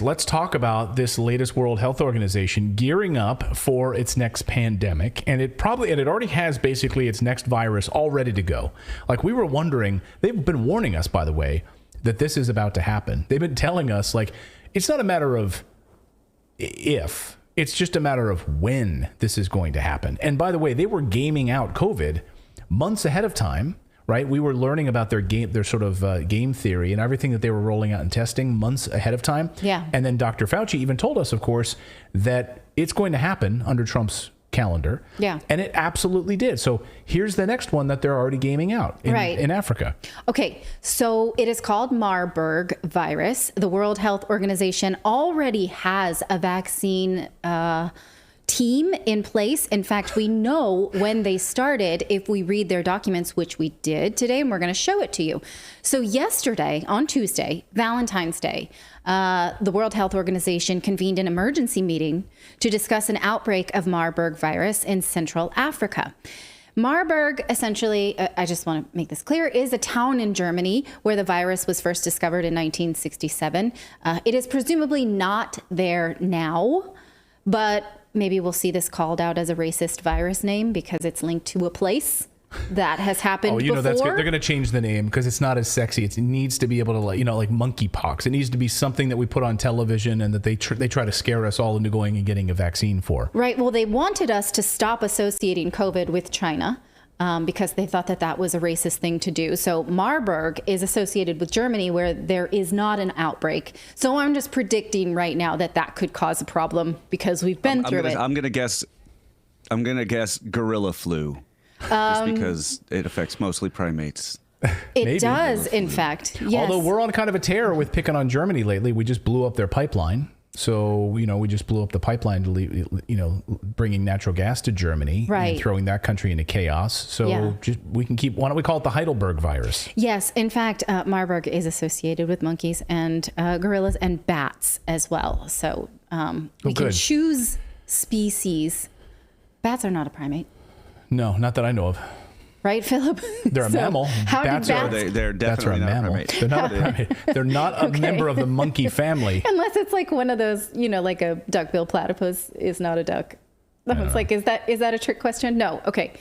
Let's talk about this latest World Health Organization gearing up for its next pandemic. And it already has basically its next virus all ready to go. Like we were wondering, they've been warning us, by the way, that this is about to happen. They've been telling us, like, it's not a matter of if, it's just a matter of when this is going to happen. And by the way, they were gaming out COVID months ahead of time. Right, we were learning about their sort of game theory and everything that they were rolling out and testing months ahead of time. Yeah. And then Dr. Fauci even told us, of course, that it's going to happen under Trump's calendar. Yeah. And it absolutely did. So here's the next one that they're already gaming out in Africa. Okay, so it is called Marburg virus. The World Health Organization already has a vaccine team in place. In fact, we know when they started if we read their documents, which we did today, and we're going to show it to you. So yesterday, on Tuesday, Valentine's Day, the World Health Organization convened an emergency meeting to discuss an outbreak of Marburg virus in Central Africa. Marburg, essentially, I just want to make this clear, is a town in Germany where the virus was first discovered in 1967. It is presumably not there now, but maybe we'll see this called out as a racist virus name because it's linked to a place that has happened before. That's good. They're going to change the name because it's not as sexy. It needs to be able to, like monkeypox. It needs to be something that we put on television and that they try to scare us all into going and getting a vaccine for. Right. Well, they wanted us to stop associating COVID with China. Because they thought that was a racist thing to do. So Marburg is associated with Germany where there is not an outbreak. So I'm just predicting right now that could cause a problem because we've been through it. I'm going to guess gorilla flu just because it affects mostly primates. It does, in fact. Yes. Although we're on kind of a tear with picking on Germany lately. We just blew up their pipeline. So, we just blew up the pipeline to, bringing natural gas to Germany, right, and throwing that country into chaos. So why don't we call it the Heidelberg virus? Yes. In fact, Marburg is associated with monkeys and gorillas and bats as well. So we can choose species. Bats are not a primate. No, not that I know of. Right, Philip? They're a mammal. They're definitely not a primate. They're not a primate. They're not a member of the monkey family. Unless it's like one of those, like a duck-billed platypus is not a duck. That one's like, is that a trick question? No. Okay.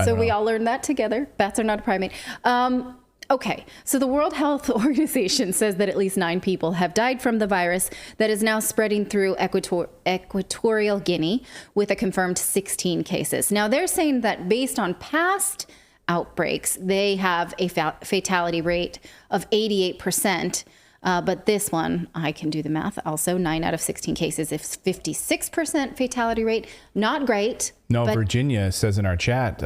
So we all learned that together. Bats are not a primate. Okay, so the World Health Organization says that at least 9 people have died from the virus that is now spreading through Equatorial Guinea with a confirmed 16 cases. Now, they're saying that based on past outbreaks, they have a fatality rate of 88%. But this one, I can do the math also, 9 out of 16 cases, it's 56% fatality rate. Not great. No, Virginia says in our chat,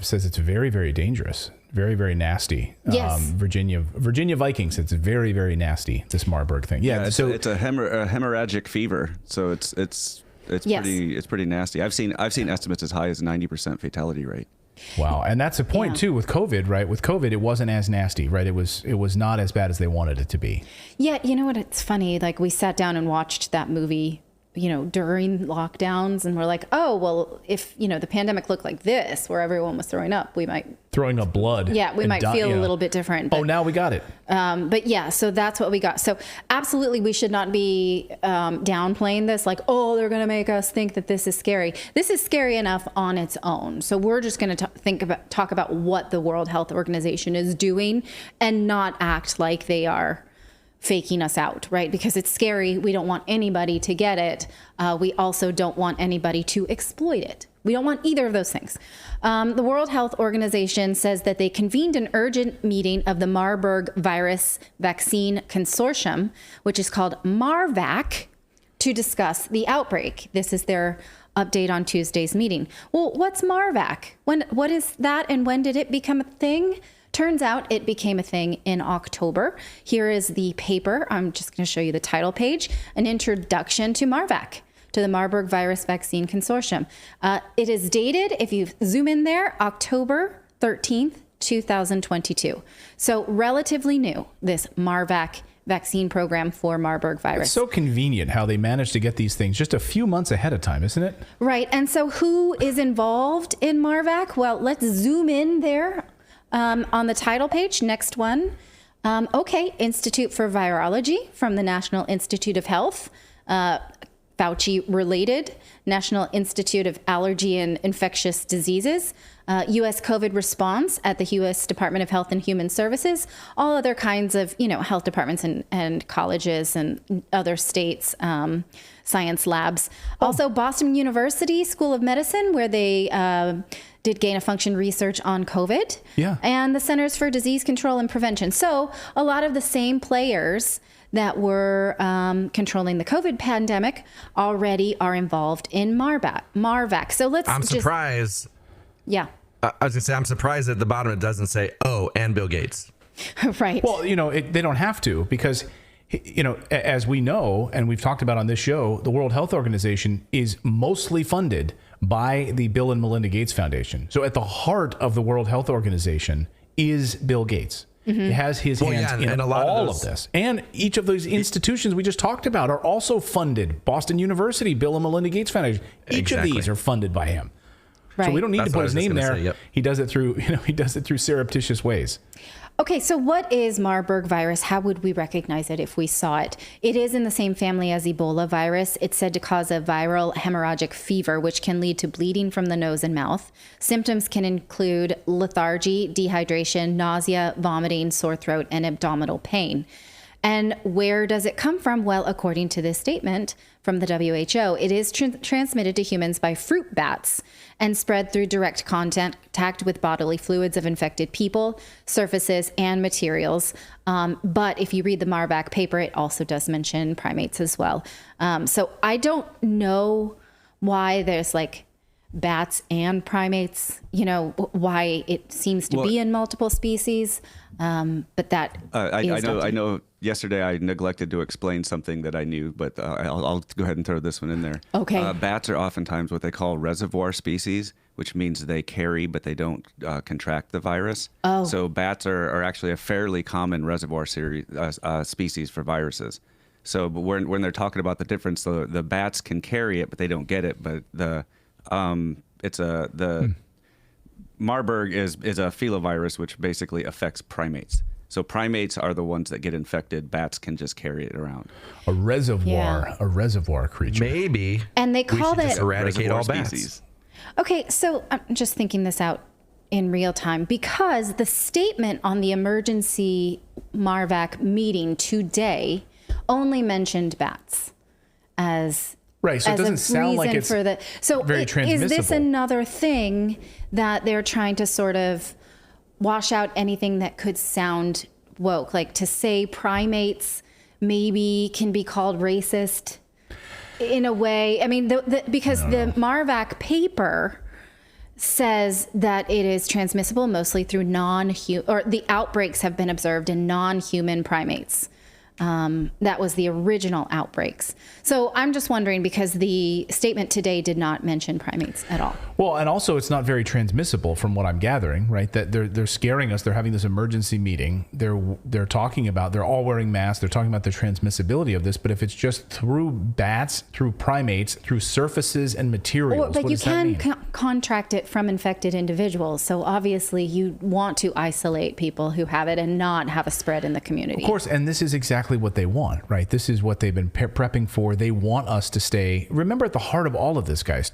says it's very, very dangerous. Very, very nasty. Yes. Virginia Vikings. It's very, very nasty. This Marburg thing. Yeah. So it's a hemorrhagic fever. So it's pretty nasty. I've seen estimates as high as 90% fatality rate. Wow. And that's a point too with COVID, right? With COVID, it wasn't as nasty, right? It was not as bad as they wanted it to be. Yeah. You know what? It's funny. Like we sat down and watched that movie, during lockdowns, and we're like, oh, well, if, the pandemic looked like this, where everyone was throwing up, we might. Throwing up blood. Yeah, we might feel a little bit different. But, now we got it. But yeah, so that's what we got. So absolutely, we should not be downplaying this, like, oh, they're going to make us think that this is scary. This is scary enough on its own. So we're just going to talk about what the World Health Organization is doing and not act like they are faking us out, right? Because it's scary. We don't want anybody to get it. We also don't want anybody to exploit it. We don't want either of those things. The World Health Organization says that they convened an urgent meeting of the Marburg Virus Vaccine Consortium, which is called MARVAC, to discuss the outbreak. This is their update on Tuesday's meeting. Well, what's MARVAC? What is that, and when did it become a thing? Turns out it became a thing in October. Here is the paper. I'm just going to show you the title page. An introduction to MARVAC, to the Marburg Virus Vaccine Consortium. It is dated, if you zoom in there, October 13th, 2022. So relatively new, this MARVAC vaccine program for Marburg virus. It's so convenient how they managed to get these things just a few months ahead of time, isn't it? Right. And so who is involved in MARVAC? Well, let's zoom in there. On the title page, next one, Okay, Institute for Virology from the National Institute of Health, Fauci related, National Institute of Allergy and Infectious Diseases, U.S. COVID response at the U.S. Department of Health and Human Services, all other kinds of, health departments and colleges and other states, science labs. Also, Boston University School of Medicine, where they did gain of function research on COVID. Yeah. And the Centers for Disease Control and Prevention. So a lot of the same players that were controlling the COVID pandemic already are involved in MARVAC. So I'm surprised. Yeah. I was gonna say, I'm surprised at the bottom it doesn't say, and Bill Gates. Right. Well, they don't have to, because, as we know, and we've talked about on this show, the World Health Organization is mostly funded by the Bill and Melinda Gates Foundation. So at the heart of the World Health Organization is Bill Gates. Mm-hmm. It has his hands in all of this. And each of those institutions we just talked about are also funded. Boston University, Bill and Melinda Gates Foundation. Each of these are funded by him. Right. So we don't need That's to what put his I was name just there. gonna say, yep. He does it through surreptitious ways. Okay, so what is Marburg virus? How would we recognize it if we saw it? It is in the same family as Ebola virus. It's said to cause a viral hemorrhagic fever, which can lead to bleeding from the nose and mouth. Symptoms can include lethargy, dehydration, nausea, vomiting, sore throat, and abdominal pain. And where does it come from? Well, according to this statement from the WHO, it is transmitted to humans by fruit bats and spread through direct contact with bodily fluids of infected people, surfaces, and materials. But if you read the MARVAC paper, it also does mention primates as well. So I don't know why there's bats and primates, why it seems to be in multiple species. But that I know. Yesterday, I neglected to explain something that I knew, but I'll go ahead and throw this one in there. Okay. Bats are oftentimes what they call reservoir species, which means they carry, but they don't contract the virus. Oh. So bats are actually a fairly common reservoir species for viruses. So but when they're talking about the difference, the bats can carry it, but they don't get it. But Marburg is a filovirus, which basically affects primates. So primates are the ones that get infected. Bats can just carry it around. A reservoir creature. Maybe. And they call we should just it eradicate all bats. Species. Okay, so I'm just thinking this out in real time, because the statement on the emergency MARVAC meeting today only mentioned bats as Right, so it as a doesn't sound like reason it's for the, so very transmissible. Is this another thing that they're trying to sort of wash out anything that could sound woke, like to say primates maybe can be called racist in a way? I mean, because the MARVAC paper says that it is transmissible mostly through the outbreaks have been observed in non-human primates. That was the original outbreaks. So I'm just wondering, because the statement today did not mention primates at all. Well, and also it's not very transmissible from what I'm gathering, right? That they're scaring us. They're having this emergency meeting. They're talking about, they're all wearing masks. They're talking about the transmissibility of this. But if it's just through bats, through primates, through surfaces and materials, But what you does that mean? can contract it from infected individuals. So obviously you want to isolate people who have it and not have a spread in the community. Of course, and this is exactly what they want, right? This is what they've been prepping for. They want us to stay. Remember, at the heart of all of this, guys,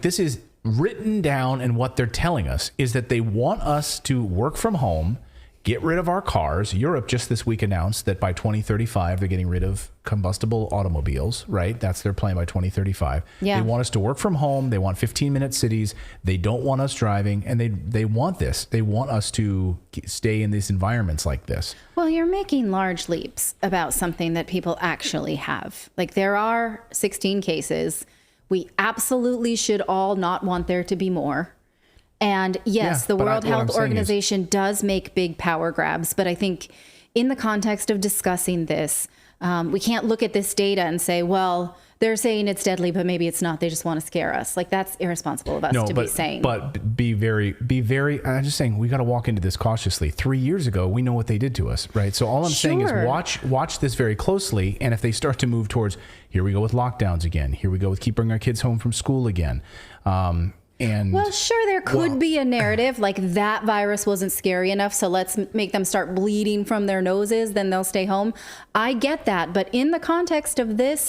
this is written down, and what they're telling us is that they want us to work from home, get rid of our cars. Europe just this week announced that by 2035, they're getting rid of combustible automobiles, right? That's their plan by 2035. Yeah. They want us to work from home. They want 15-minute cities. They don't want us driving, and they want this. They want us to stay in these environments like this. Well, you're making large leaps about something that people actually have. Like, there are 16 cases. We absolutely should all not want there to be more. And yes, the World Health Organization does make big power grabs, but I think in the context of discussing this, we can't look at this data and say, well, they're saying it's deadly, but maybe it's not. They just want to scare us. Like, that's irresponsible of us to be saying. But be very, I'm just saying, we got to walk into this cautiously. 3 years ago, we know what they did to us, right? So all I'm saying is watch this very closely. And if they start to move towards, here we go with lockdowns again, here we go with keeping our kids home from school again, And Well, sure, there could be a narrative like that virus wasn't scary enough, so let's make them start bleeding from their noses, then they'll stay home. I get that. But in the context of this,